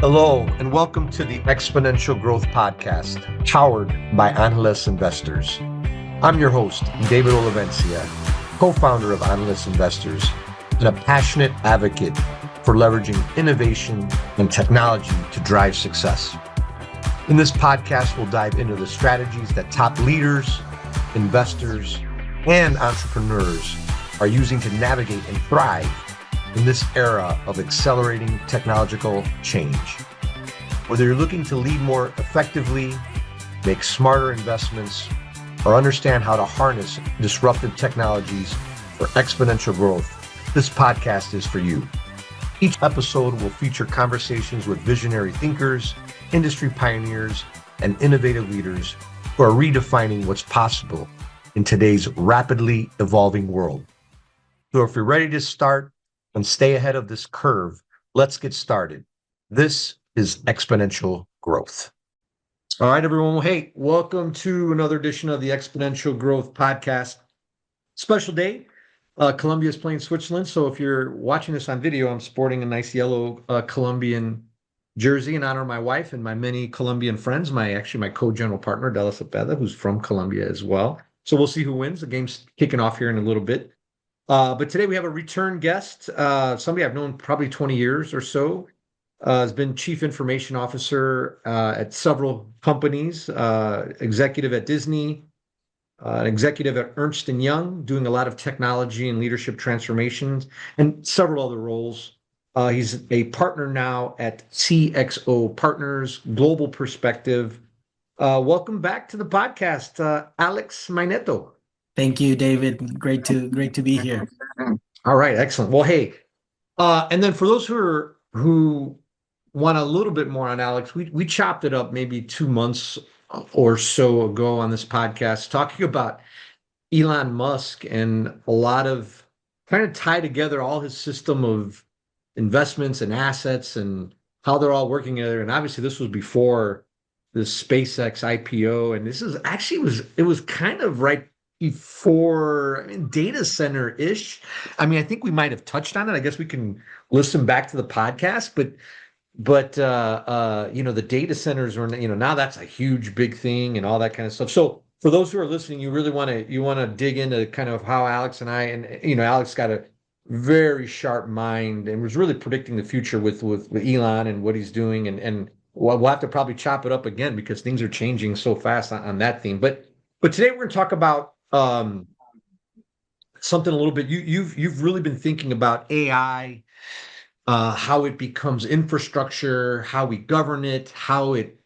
Hello, and welcome to the Exponential Growth Podcast, powered by Analyst Investors. I'm your host, David Olivencia, co-founder of Analyst Investors, and a passionate advocate for leveraging innovation and technology to drive success. In this podcast, we'll dive into the strategies that top leaders, investors, and entrepreneurs are using to navigate and thrive in this era of accelerating technological change. Whether you're looking to lead more effectively, make smarter investments, or understand how to harness disruptive technologies for exponential growth, this podcast is for you. Each episode will feature conversations with visionary thinkers, industry pioneers, and innovative leaders who are redefining what's possible in today's rapidly evolving world. So if you're ready to start and stay ahead of this curve, let's get started. This is Exponential Growth. All right, everyone. Well, hey, welcome to another edition of the Exponential Growth Podcast. Special day. Colombia is playing Switzerland. So if you're watching this on video, I'm sporting a nice yellow Colombian jersey in honor of my wife and my many Colombian friends. My co-general partner, Della Cepeda, who's from Colombia as well. So we'll see who wins. The game's kicking off here in a little bit. But today we have a return guest, somebody I've known probably 20 years or so. Has been chief information officer at several companies, executive at Disney, executive at Ernst & Young, doing a lot of technology and leadership transformations, and several other roles. He's a partner now at CXO Partners, global perspective. Welcome back to the podcast, Alex Mainetto. Thank you, David. Great to be here. All right, excellent. Well, hey, and then for those who want a little bit more on Alex, we chopped it up maybe 2 months or so ago on this podcast, talking about Elon Musk and a lot of trying to tie together all his system of investments and assets and how they're all working together. And obviously, this was before the SpaceX IPO, and this is actually it was kind of right before, data center-ish. I think we might have touched on it. I guess we can listen back to the podcast, but the data centers are, now that's a huge, big thing and all that kind of stuff. So for those who are listening, you really want to dig into kind of how Alex and I, and, Alex got a very sharp mind and was really predicting the future with Elon and what he's doing. And we'll have to probably chop it up again because things are changing so fast on that theme. But today we're going to talk about something a little bit. You've really been thinking about AI, how it becomes infrastructure, how we govern it, how it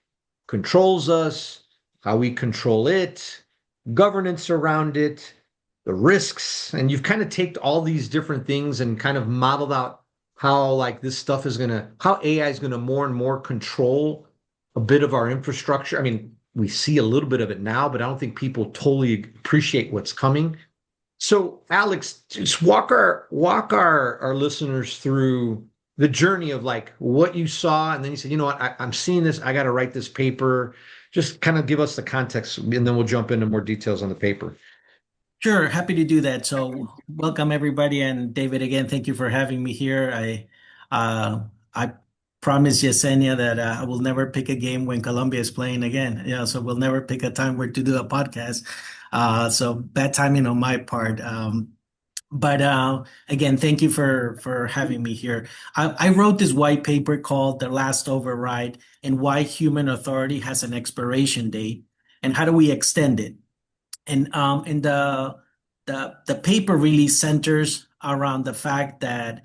controls us, how we control it, governance around it, the risks, and you've kind of taken all these different things and kind of modeled out how this stuff how AI is gonna more and more control a bit of our infrastructure. We see a little bit of it now, but I don't think people totally appreciate what's coming. So, Alex, just walk our listeners through the journey of what you saw, and then you said, you know what, I'm seeing this, I got to write this paper. Just kind of give us the context, and then we'll jump into more details on the paper. Sure, happy to do that. So, welcome everybody, and David, again, thank you for having me here. I promised Yesenia that I will never pick a game when Colombia is playing again. So we'll never pick a time where to do a podcast. So bad timing on my part. But again, thank you for having me here. I wrote this white paper called The Last Override and Why Human Authority Has an Expiration Date and How Do We Extend It? And the paper really centers around the fact that,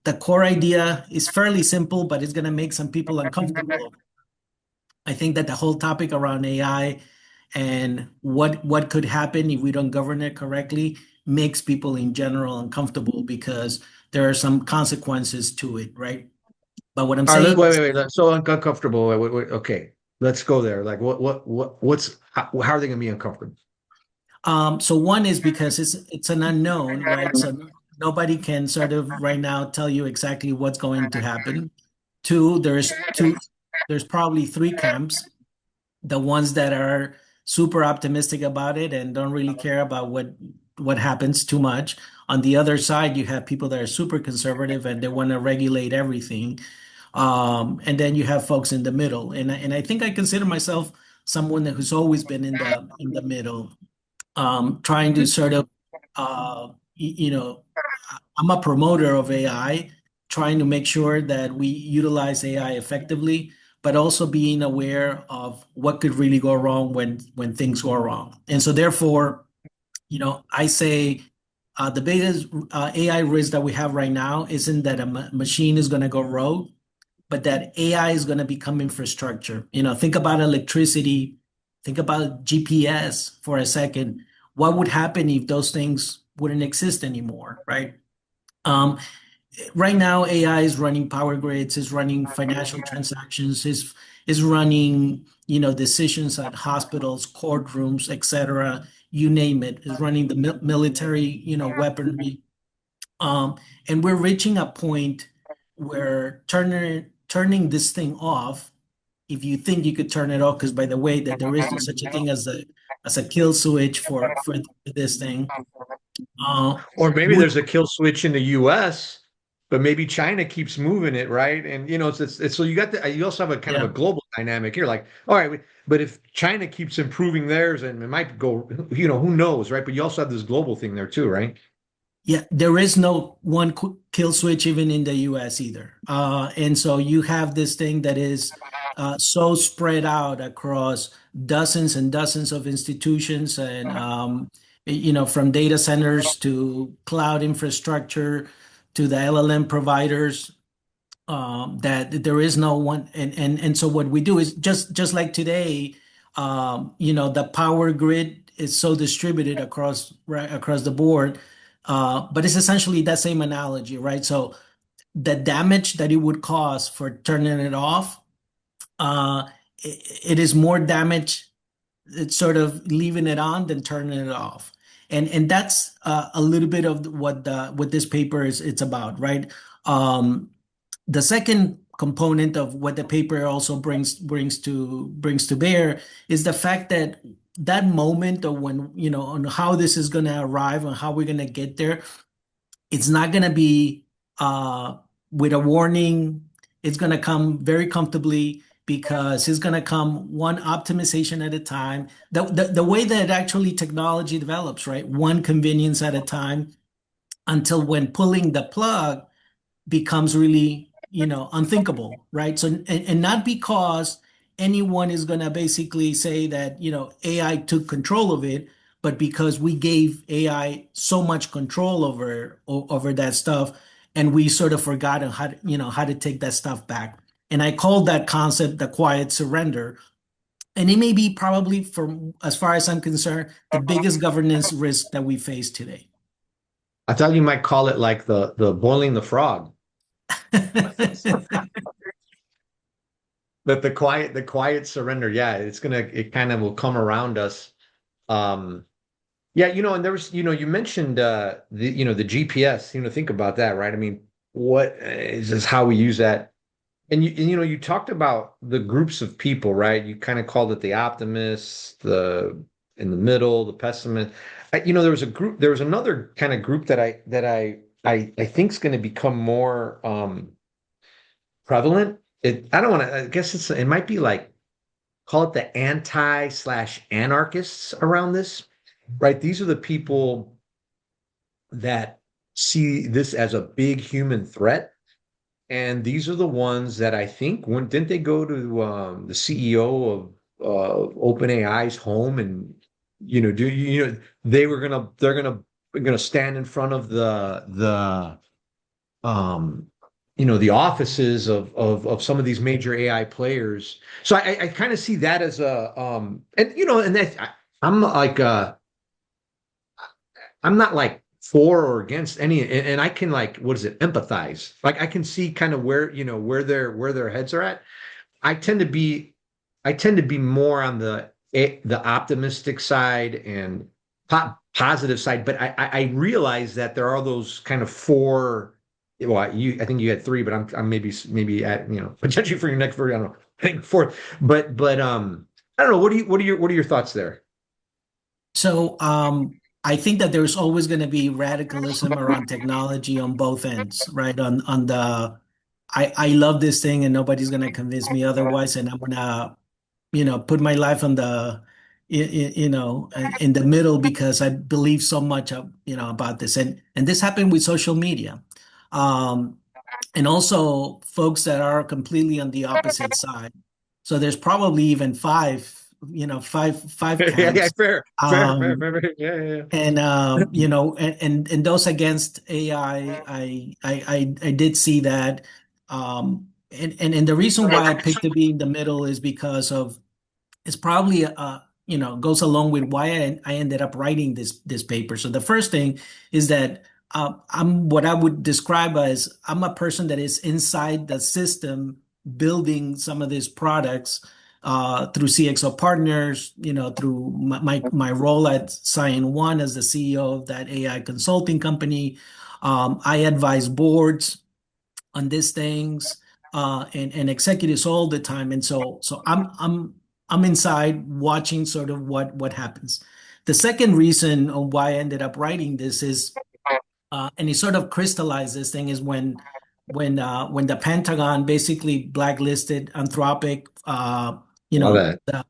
the core idea is fairly simple, but it's going to make some people uncomfortable. I think that the whole topic around AI and what could happen if we don't govern it correctly makes people in general uncomfortable because there are some consequences to it, right? But what I'm saying, wait. So uncomfortable. Wait. Okay, let's go there. How are they going to be uncomfortable? So one is because it's an unknown, right? So nobody can sort of right now tell you exactly what's going to happen. There's probably three camps. The ones that are super optimistic about it and don't really care about what happens too much. On the other side, you have people that are super conservative and they want to regulate everything. And then you have folks in the middle. And I think I consider myself someone who's always been in the middle, trying to sort of, you know, I'm a promoter of AI, trying to make sure that we utilize AI effectively, but also being aware of what could really go wrong when things go wrong. And so therefore, I say the biggest AI risk that we have right now isn't that a machine is going to go rogue, but that AI is going to become infrastructure. Think about electricity, think about GPS for a second. What would happen if those things wouldn't exist anymore, right? Um, right now, AI is running power grids, is running financial transactions, is running, decisions at hospitals, courtrooms, etc. You name it, is running the military, weaponry. And we're reaching a point where turning this thing off, if you think you could turn it off, because by the way, that there is no such a thing as a kill switch for this thing. Or maybe Would there's a kill switch in the US, but maybe China keeps moving it, right? And it's so you also have a kind of a yeah. global dynamic here. Like, all right, but if China keeps improving theirs, and it might go, who knows, right? But you also have this global thing there too, right? Yeah, there is no one kill switch even in the US either. And so you have this thing that is so spread out across dozens and dozens of institutions and, from data centers to cloud infrastructure to the LLM providers, that there is no one. And so what we do is just like today, the power grid is so distributed right across the board. But it's essentially that same analogy, right? So the damage that it would cause for turning it off, it is more damage. It's sort of leaving it on than turning it off, and that's a little bit of what this paper is. It's about, right? The second component of what the paper also brings to bear is the fact that that moment of when on how this is going to arrive and how we're going to get there, it's not going to be with a warning. It's going to come very comfortably because it's going to come one optimization at a time. The way that actually technology develops, right? One convenience at a time until when pulling the plug becomes really, unthinkable, right? So, and not because anyone is going to basically say that, AI took control of it, but because we gave AI so much control over that stuff, and we sort of forgotten how to take that stuff back. And I call that concept the quiet surrender. And it may be probably, from as far as I'm concerned, the biggest governance risk that we face today. I thought you might call it like the boiling the frog. But the quiet surrender, yeah, it kind of will come around us. Yeah, and there was, you mentioned the GPS, think about that, right? I mean, what is this, how we use that? And you talked about the groups of people, right? You kind of called it the optimists, the in the middle, the pessimists. There was another kind of group that I think is going to become more prevalent. I don't want to, I guess it might be like, call it the anti/anarchists around this, right? These are the people that see this as a big human threat. And these are the ones that I think, didn't they go to the CEO of OpenAI's home, and they're gonna stand in front of um the offices of some of these major AI players. So I kind of see that as a and I'm like I'm not like for or against any, and I can, like, what is it, empathize. Like, I can see kind of where their heads are at. I tend to be I tend to be more on the optimistic side and positive side, but I realize that there are those kind of four. Well, I think you had three, but I'm maybe at potentially for your next version. I don't know. I think four, but I don't know. What are your thoughts there? So I think that there's always going to be radicalism around technology on both ends, right? On the I love this thing and nobody's going to convince me otherwise, and I'm gonna put my life on in the middle because I believe so much about this, and this happened with social media, um, and also folks that are completely on the opposite side. So there's probably even five Yeah, yeah, camps. fair, fair, fair, Um, fair, fair. Yeah, yeah, yeah. and and those against AI, I did see that. And the reason why I picked to be in the middle is because of it's probably goes along with why I ended up writing this paper. So the first thing is that I'm what I would describe as I'm a person that is inside the system building some of these products through CXO Partners, through my role at Cyan One as the CEO of that AI consulting company. I advise boards on these things and executives all the time, and so I'm inside watching sort of what happens. The second reason of why I ended up writing this is and it sort of crystallized this thing is when the Pentagon basically blacklisted Anthropic, Love that.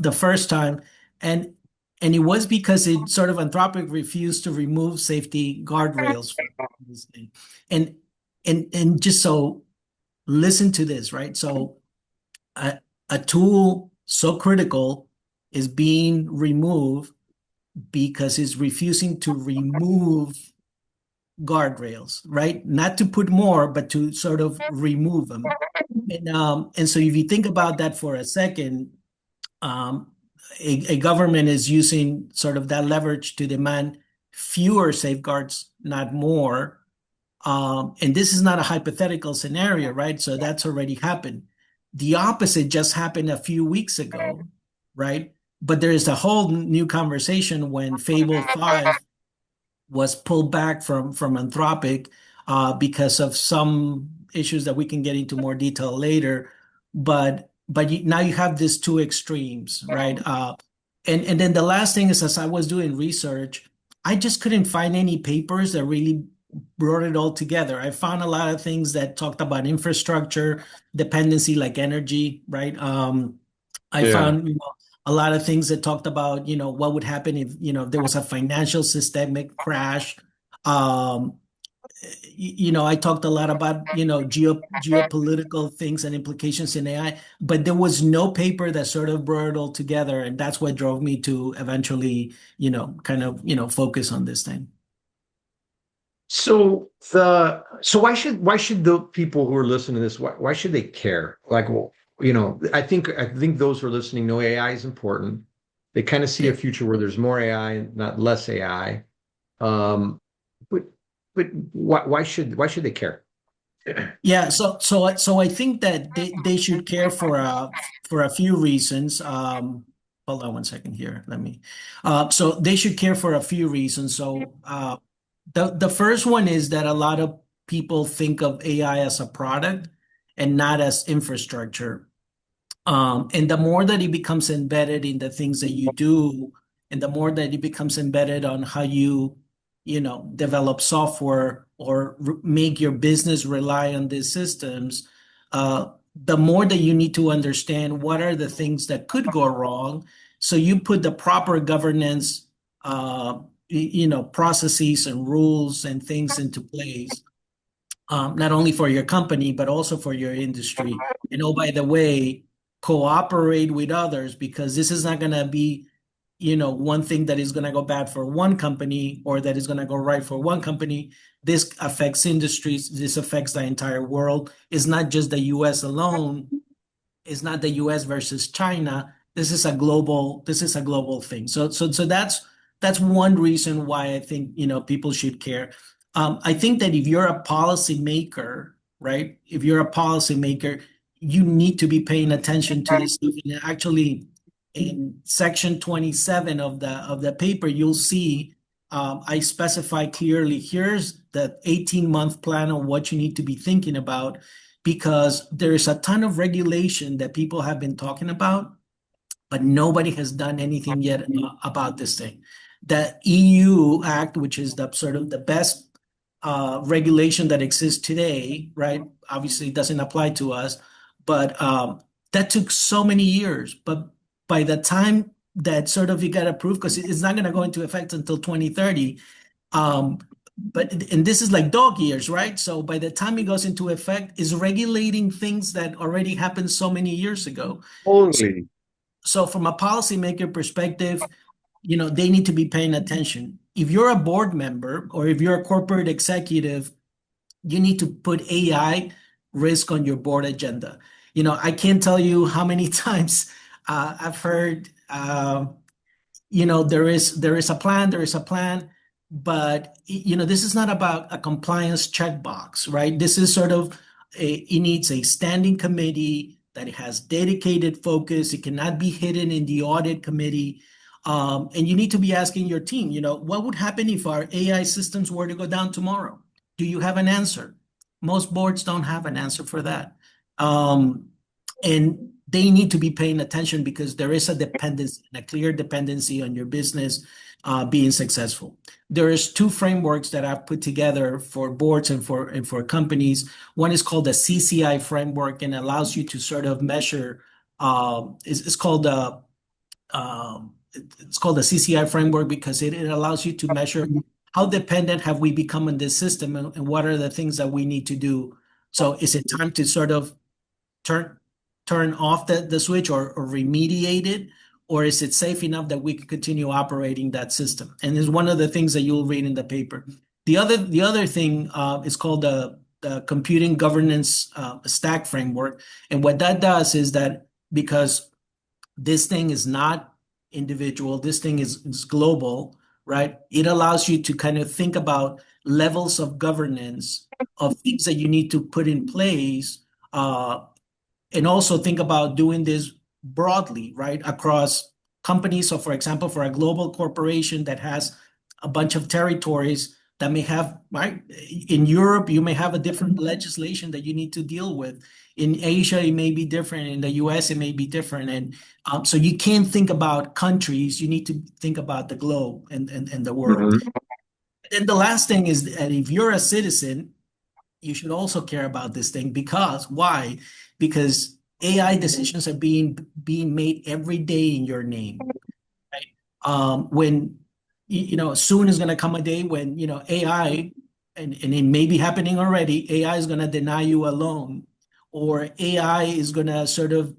the first time, and it was because it sort of Anthropic refused to remove safety guardrails from this thing, and and just so listen to this, right? So a tool so critical is being removed because it's refusing to remove guardrails, right? Not to put more, but to sort of remove them. And so if you think about that for a second, um, a government is using sort of that leverage to demand fewer safeguards, not more. And this is not a hypothetical scenario, right? So that's already happened. The opposite just happened a few weeks ago, right? But there is a whole new conversation when Fable 5 was pulled back from Anthropic because of some issues that we can get into more detail later. But now you have these two extremes, right? And then the last thing is, as I was doing research, I just couldn't find any papers that really brought it all together. I found a lot of things that talked about infrastructure dependency, like energy, right? I Yeah. found, a lot of things that talked about, what would happen if, there was a financial systemic crash. Um, I talked a lot about, geopolitical things and implications in AI, but there was no paper that sort of brought it all together. And that's what drove me to eventually, kind of, focus on this thing. So why should the people who are listening to this, why should they care? Like, well, I think those who are listening know AI is important. They kind of see a Yeah. future where there's more AI, not less AI. Um, but but why should they care? Yeah, so I think that they should care for a few reasons. Hold on one second here. Let me. So they should care for a few reasons. So the first one is that a lot of people think of AI as a product and not as infrastructure. And the more that it becomes embedded in the things that you do, and the more that it becomes embedded on how develop software or make your business rely on these systems, the more that you need to understand what are the things that could go wrong. So you put the proper governance, processes and rules and things into place, not only for your company, but also for your industry. And oh, by the way, cooperate with others because this is not going to be, one thing that is going to go bad for one company or that is going to go right for one company. This affects industries. This affects the entire world. It's not just the US alone. It's not the US versus China. This is a global thing. So that's one reason why I think, people should care. I think that if you're a policymaker, right? If you're a policymaker, you need to be paying attention to this stuff. And actually, in section 27 of the paper, you'll see I specify clearly here's the 18-month plan on what you need to be thinking about because there's a ton of regulation that people have been talking about but nobody has done anything yet about this thing. The EU Act, which is the sort of the best regulation that exists today, right? Obviously, it doesn't apply to us, but that took so many years. But by the time that sort of it got approved, because it's not going to go into effect until 2030, but and this is like dog years, right? So by the time it goes into effect, is regulating things that already happened so many years ago. Totally. So from a policymaker perspective, they need to be paying attention. If you're a board member or if you're a corporate executive, you need to put AI risk on your board agenda. I can't tell you how many times I've heard, there is a plan, but this is not about a compliance checkbox, right? This is sort of it needs a standing committee that has dedicated focus. It cannot be hidden in the audit committee. And you need to be asking your team, what would happen if our AI systems were to go down tomorrow? Do you have an answer? Most boards don't have an answer for that. And they need to be paying attention because there is a dependency, a clear dependency on your business being successful. There is two frameworks that I've put together for boards and for companies. One is called the CCI framework and allows you to sort of measure. It's called the CCI framework because it allows you to measure how dependent have we become on this system and what are the things that we need to do. So is it time to sort of turn off the switch or remediate it? Or is it safe enough that we can continue operating that system? And it's one of the things that you'll read in the paper. The other thing is called the computing governance stack framework. And what that does is that because this thing is not individual, this thing is global, right? It allows you to kind of think about levels of governance of things that you need to put in place, and also think about doing this broadly, right, across companies. So, for example, for a global corporation that has a bunch of territories that may have, right, in Europe, you may have a different legislation that you need to deal with. In Asia, it may be different. In the US, it may be different. And so you can't think about countries. You need to think about the globe and the world. Mhm. And the last thing is that if you're a citizen, you should also care about this thing because why? Because AI decisions are being made every day in your name, right? When soon is going to come a day when AI, and it may be happening already. AI is going to deny you a loan, or AI is going to sort of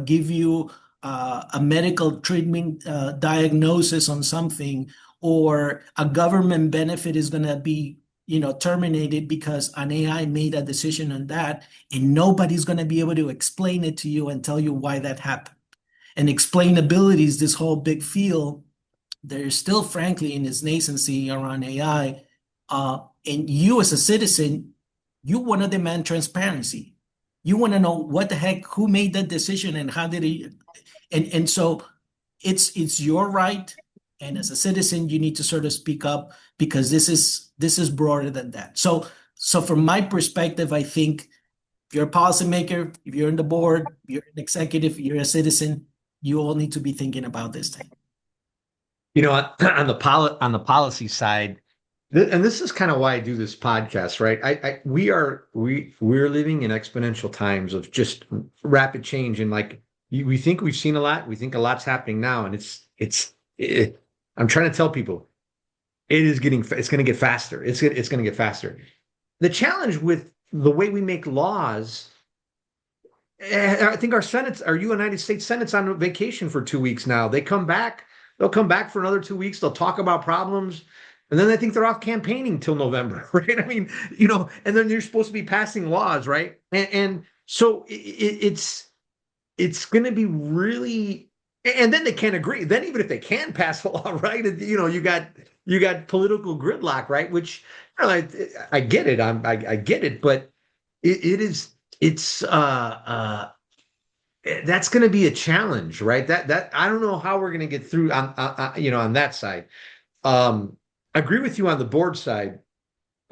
give you a medical treatment diagnosis on something, or a government benefit is going to be terminated because an AI made a decision on that, and nobody's going to be able to explain it to you and tell you why that happened. And explainability is this whole big field. There's still, frankly, in its nascency around AI. And you as a citizen, you want to demand transparency. You want to know what the heck, who made that decision and how did it, and so it's your right. And as a citizen, you need to sort of speak up because this is broader than that. So from my perspective, I think if you're a policymaker, if you're on the board, if you're an executive, if you're a citizen, you all need to be thinking about this thing. On the policy side, and this is kind of why I do this podcast, right? We're living in exponential times of just rapid change, and like we think we've seen a lot. We think a lot's happening now, and I'm trying to tell people it's going to get faster. It's going to get faster. The challenge with the way we make laws, I think our United States Senate's on vacation for 2 weeks now. They'll come back for another 2 weeks. They'll talk about problems. And then I think they're off campaigning till November, right? I mean, and then you're supposed to be passing laws, right? And so it's going to be really, and then they can't agree. Then even if they can pass a law, right? You got political gridlock, right? Which I get it. I get it, but it's that's going to be a challenge, right? That I don't know how we're going to get through on that side. I agree with you on the board side.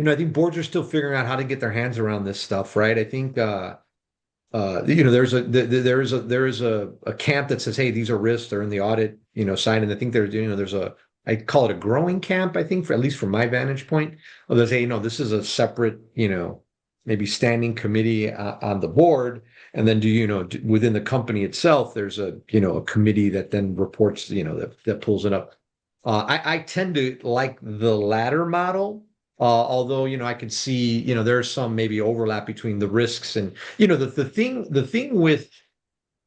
I think boards are still figuring out how to get their hands around this stuff, right? I think there is a camp that says, hey, these are risks. They're in the audit, side, and I think there's I call it a growing camp. I think, for at least from my vantage point, they say, this is a separate, maybe standing committee on the board, and then within the company itself, there's a committee that then reports, that pulls it up. I tend to like the latter model. Although, I could see, there's some maybe overlap between the risks and, the thing with,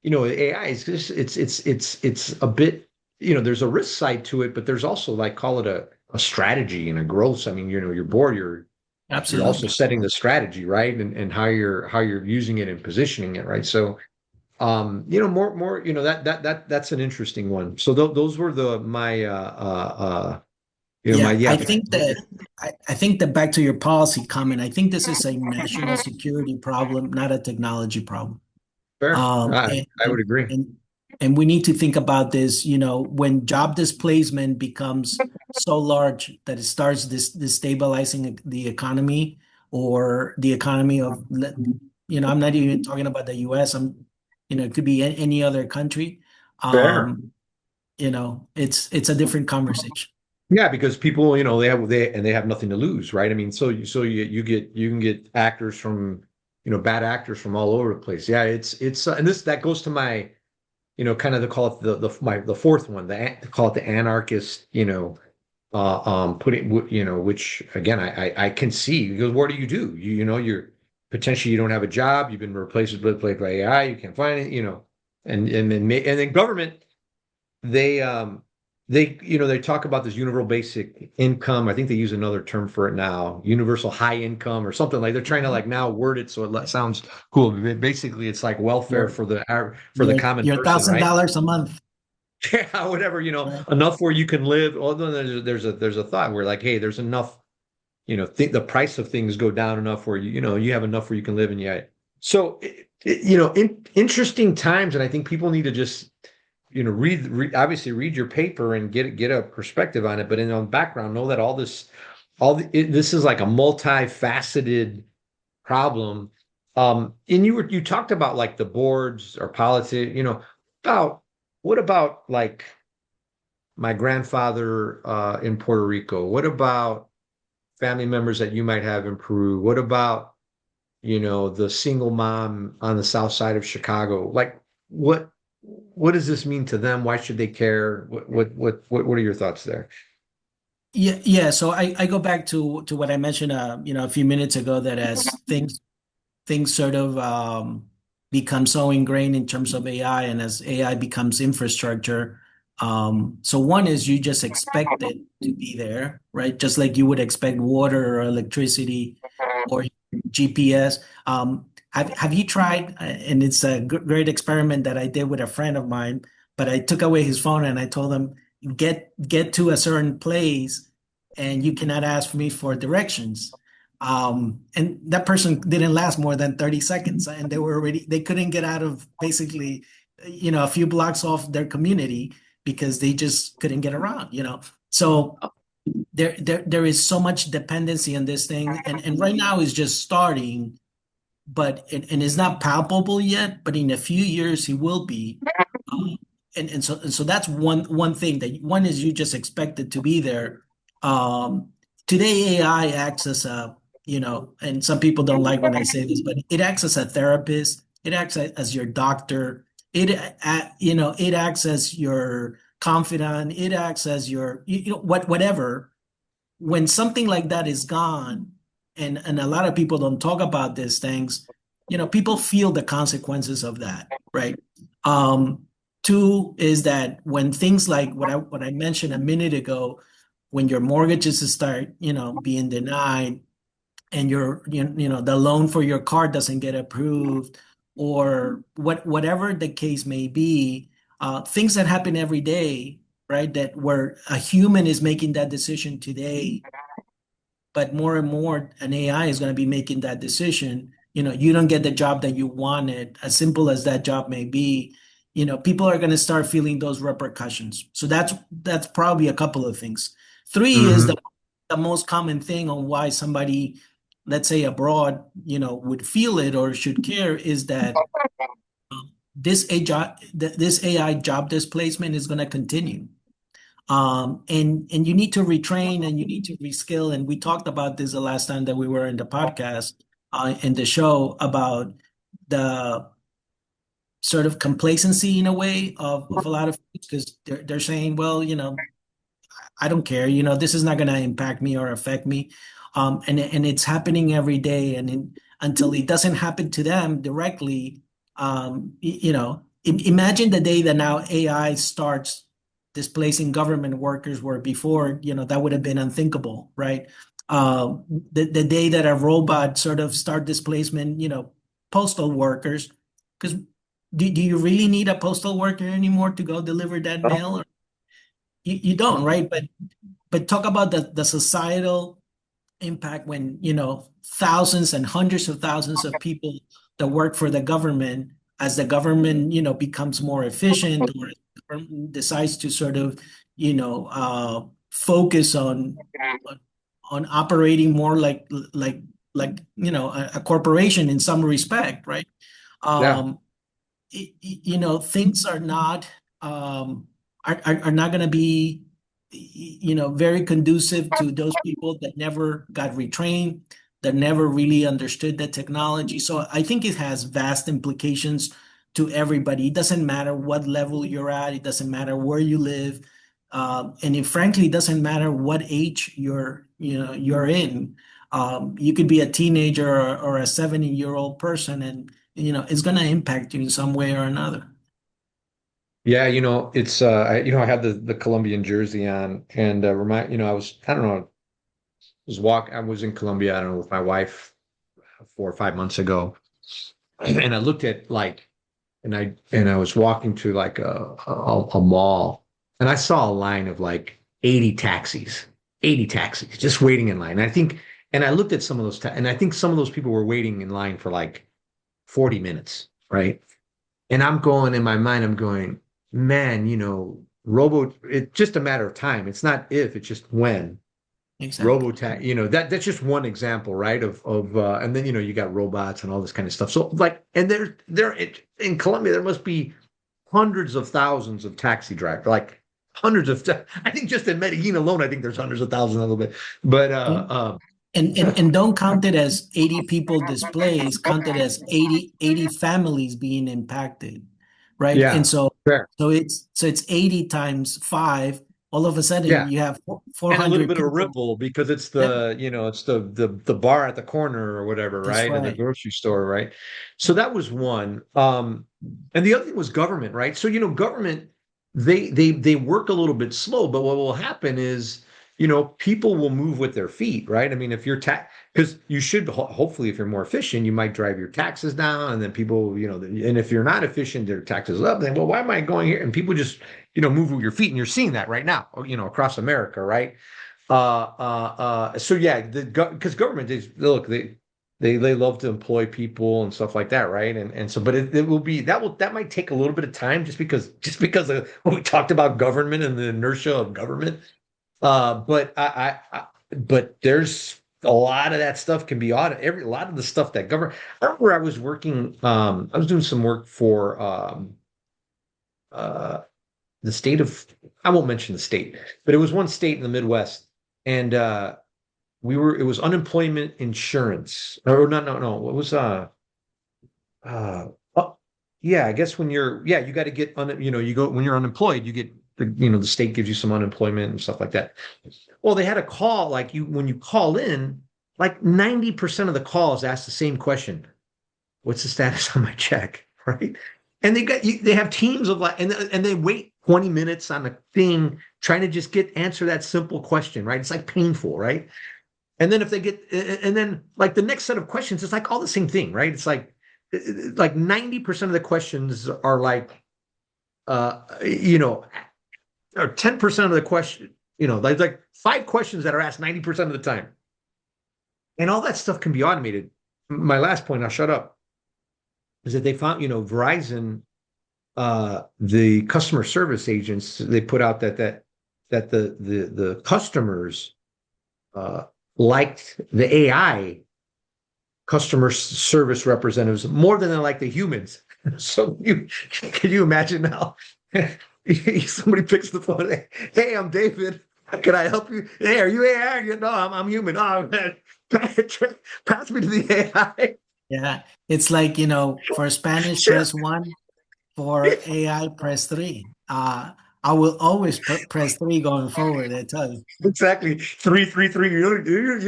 AI is just, it's a bit, there's a risk side to it, but there's also, like, call it a strategy and a growth. I mean, your board, you're also Absolutely. setting the strategy, right? And how you're using it and positioning it, right? So, more, that's an interesting one. So those were my, Yeah, yeah. I think that back to your policy comment, I think this is a national security problem, not a technology problem. Fair. Um, I, and, I would and, agree. and, and we need to think about this, when job displacement becomes so large that it starts destabilizing the economy, or the economy of, I'm not even talking about the US. It could be any other country. Fair. Um, it's a different conversation. Yeah, because people, they have nothing to lose, right? I mean, you can get actors from, bad actors from all over the place. Yeah, it's and that goes to my, kind of, to call it the fourth one, call it the anarchist, putting, which again, I can see, because what do? You're potentially, you don't have a job, you've been replaced by AI, you can't find it, and then government, they they talk about this universal basic income. I think they use another term for it now, universal high income or something. Like, they're trying to, like, now word it so it sounds cool. Basically, it's like welfare Your for the your common your person, thousand right? dollars a month. Yeah, whatever, Right. enough where you can live. Although there's a thought where, like, hey, there's enough, the price of things go down enough where you have enough where you can live, and yet. So, interesting times, and I think people need to just, obviously read your paper and get a perspective on it, but in the background, know that this is like a multifaceted problem. And you talked about, like, the boards or politics, about what about, like, my grandfather in Puerto Rico? What about family members that you might have in Peru? What about, the single mom on the south side of Chicago? Like, what does this mean to them? Why should they care? What are your thoughts there? Yeah, yeah. So I go back to what I mentioned, a few minutes ago, that as things sort of become so ingrained in terms of AI, and as AI becomes infrastructure. So one is, you just expect it to be there, right? Just like you would expect water or electricity or GPS. Have you tried? And it's a great experiment that I did with a friend of mine. But I took away his phone and I told him, get to a certain place, and you cannot ask me for directions. And that person didn't last more than 30 seconds, and they couldn't get out of, basically, a few blocks off their community, because they just couldn't get around. So there is so much dependency on this thing, and right now is just starting, and it's not palpable yet, but in a few years it will be. Um, and so that's one thing, that one is, you just expect it to be there. Um, Today AI acts as a, and some people don't like when I say this, but it acts as a therapist. It acts as your doctor. It acts as your confidant. It acts as your, whatever. When something like that is gone, and a lot of people don't talk about these things, people feel the consequences of that, right? Um, Two is that when things like what I mentioned a minute ago, when your mortgages start, being denied, and the loan for your car doesn't get approved, or whatever the case may be, things that happen every day, right? That where a human is making that decision today, but more and more an AI is going to be making that decision. You don't get the job that you wanted, as simple as that job may be. People are going to start feeling those repercussions. So that's probably a couple of things. Three is Hmm. the most common thing on why somebody let's say abroad, would feel it or should care is that this AI job displacement is going to continue. And you need to retrain and you need to reskill. And we talked about this the last time that we were in the podcast, in the show, about the sort of complacency in a way of a lot of things, because they're saying, well, I don't care, this is not going to impact me or affect me. And it's happening every day. And until it doesn't happen to them directly, imagine the day that now AI starts displacing government workers, where before, that would have been unthinkable, right? The day that a robot sort of start displacement, postal workers, because do you really need a postal worker anymore to go deliver that mail? Or, you don't, right? But talk about the societal impact when, thousands and hundreds of thousands of people that work for the government, as the government, becomes more efficient, or decides to sort of, focus on operating more like a corporation in some respect, right? Yeah. Things are not going to be very conducive to those people that never got retrained, that never really understood the technology. So I think it has vast implications to everybody. It doesn't matter what level you're at. It doesn't matter where you live. And it frankly doesn't matter what age you're in. You could be a teenager or a 70-year-old person, and it's going to impact you in some way or another. Yeah, it's I had the Colombian jersey on, and I don't know, I was in Colombia, I don't know, with my wife 4 or 5 months ago, and I looked at and I was walking to like a mall, and I saw a line of like 80 taxis just waiting in line. And I looked at some of those, and I think some of those people were waiting in line for like 40 minutes, right? And I'm going in my mind, I'm going, man, it's just a matter of time. It's not if, it's just when. Exactly. Robotax, that's just one example, right? And then you got robots and all this kind of stuff. So like, and there in Colombia there must be hundreds of thousands of taxi drivers, like hundreds of. I think just in Medellin alone, I think there's hundreds of thousands a little bit. But And don't count it as 80 people displaced, count it as 80 families being impacted, right? And yeah, fair. so it's 80 times 5. All of a sudden Yeah, you have and a little 400 bit of a people. ripple because it's Yeah, the bar at the corner or whatever, that's right? Or the right. grocery store, right? So that was one. And the other thing was government, right? So government, they work a little bit slow, but what will happen is, people will move with their feet, right? I mean, if you're because you should hopefully, if you're more efficient, you might drive your taxes down, and then people, and if you're not efficient, their taxes up. Then, well, why am I going here? And people just move with your feet, and you're seeing that right now, across America, right? So yeah, because government is, look, they love to employ people and stuff like that, right? And so, but it will be that might take a little bit of time, just because of what we talked about government and the inertia of government. But there's a lot of that stuff can be a lot of the stuff that government. I remember I was working, I was doing some work for uh the state of, I won't mention the state, but it was one state in the Midwest, and it was unemployment insurance, or not, no, it was oh, yeah, I guess you got to get you go when you're unemployed, you get the state gives you some unemployment and stuff like that. Well, they had a call, like, when you call in, like 90% of the calls ask the same question: what's the status on my check? Right? And they have teams of, like, and they wait 20 minutes on the thing trying to just answer that simple question, right? It's like painful, right? And then if they get, and then like the next set of questions, it's like all the same thing, right? It's like 90% of the questions are like, or 10% of the question, like 5 questions that are asked 90% of the time. And all that stuff can be automated. My last point, I'll shut up, is that they found, Verizon, the customer service agents, they put out that the customers liked the AI customer service representatives more than they like the humans. So can you imagine now? Somebody picks the phone. Hey, I'm David. Can I help you? Hey, are you AI? No, I'm human. Oh man, pass me to the AI. Yeah, it's like, for Spanish, Shit. press one. For AI, press three. I will always press three going forward, I tell you. Exactly. Three, three, three. You're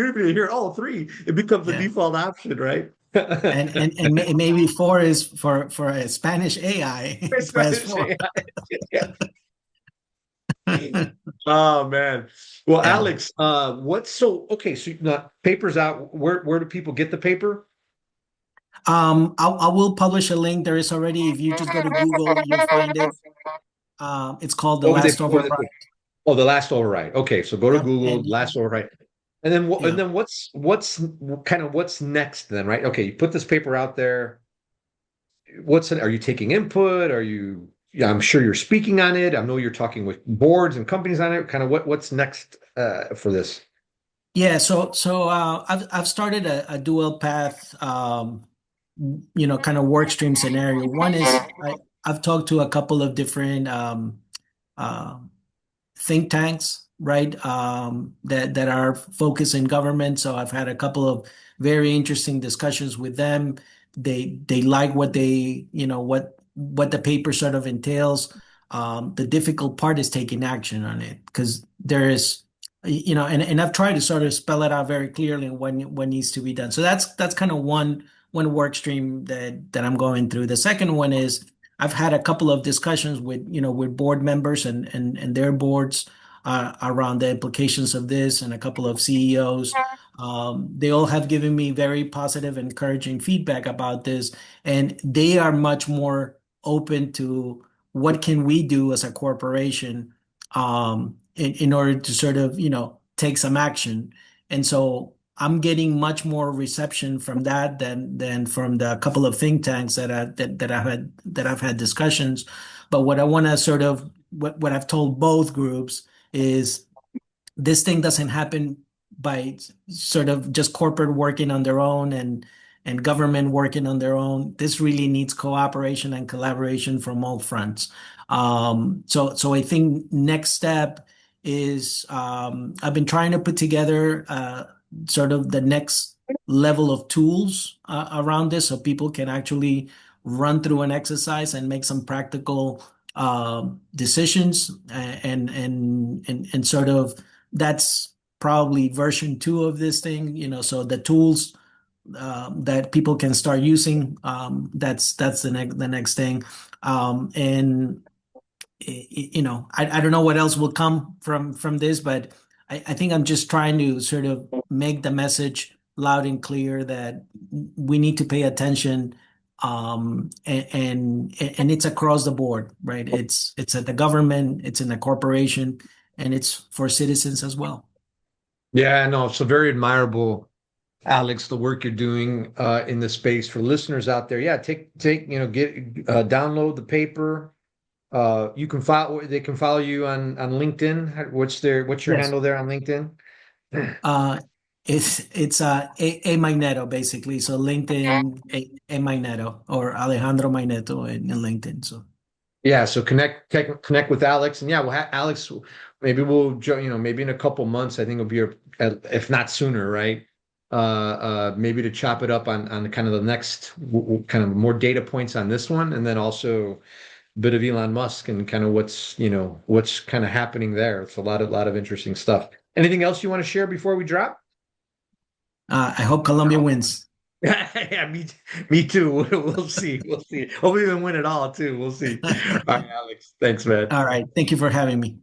even hear all three. It becomes the Yeah. default option, right? And maybe four is for a Spanish AI. Press Spanish four. AI. Yeah. Oh man. Well, Yeah. Alex, what's so okay? So paper's out. Where do people get the paper? I will publish a link. There is already, if you just go to Google, you'll find it. It's called The Over the Last over the Override. Oh, the last override. Okay, so go to Yep. Google, And last override. And then yeah. what's kind of what's next then, right? Okay, you put this paper out there. Are you taking input? Yeah, I'm sure you're speaking on it. I know you're talking with boards and companies on it. Kind of what's next for this? Yeah, so I've started a dual path, kind of work stream scenario. One is I've talked to a couple of different uh, think tanks, right? That are focused in government. So I've had a couple of very interesting discussions with them. They like what what the paper sort of entails. The difficult part is taking action on it because there is, and I've tried to sort of spell it out very clearly what needs to be done. So that's kind of one work stream that I'm going through. The second one is I've had a couple of discussions with board members and their boards around the implications of this, and a couple of CEOs. They all have given me very positive, encouraging feedback about this, and they are much more open to what can we do as a corporation in order to sort of take some action. And so I'm getting much more reception from that than from the couple of think tanks that I've had discussions. But what I want to sort of what I've told both groups is this thing doesn't happen by sort of just corporate working on their own and government working on their own. This really needs cooperation and collaboration from all fronts. So I think next step is I've been trying to put together sort of the next level of tools around this so people can actually run through an exercise and make some practical decisions and sort of that's probably version two of this thing, so the tools that people can start using, that's the next thing. And I don't know what else will come from this, but I think I'm just trying to sort of make the message loud and clear that we need to pay attention, and it's across the board, right? It's at the government, it's in the corporation, and it's for citizens as well. Yeah, no, so very admirable, Alex, the work you're doing in the space for listeners out there. Yeah, download the paper. You can follow. They can follow you on LinkedIn. What's your Yes. handle there on LinkedIn? Uh, it's a Mainetto basically. So LinkedIn, a Mainetto or Alejandro Mainetto in LinkedIn. So Yeah, so connect with Alex, and yeah, we'll have Alex. Maybe maybe in a couple months. I think it'll be, if not sooner, right? Maybe to chop it up on kind of the next kind of more data points on this one, and then also a bit of Elon Musk and kind of what's kind of happening there. It's a lot of interesting stuff. Anything else you want to share before we drop? I hope Colombia wins. Yeah, me too. We'll see. We'll see. Hope we even win it all too. We'll see. All right, Alex. Thanks, man. All right. Thank you for having me.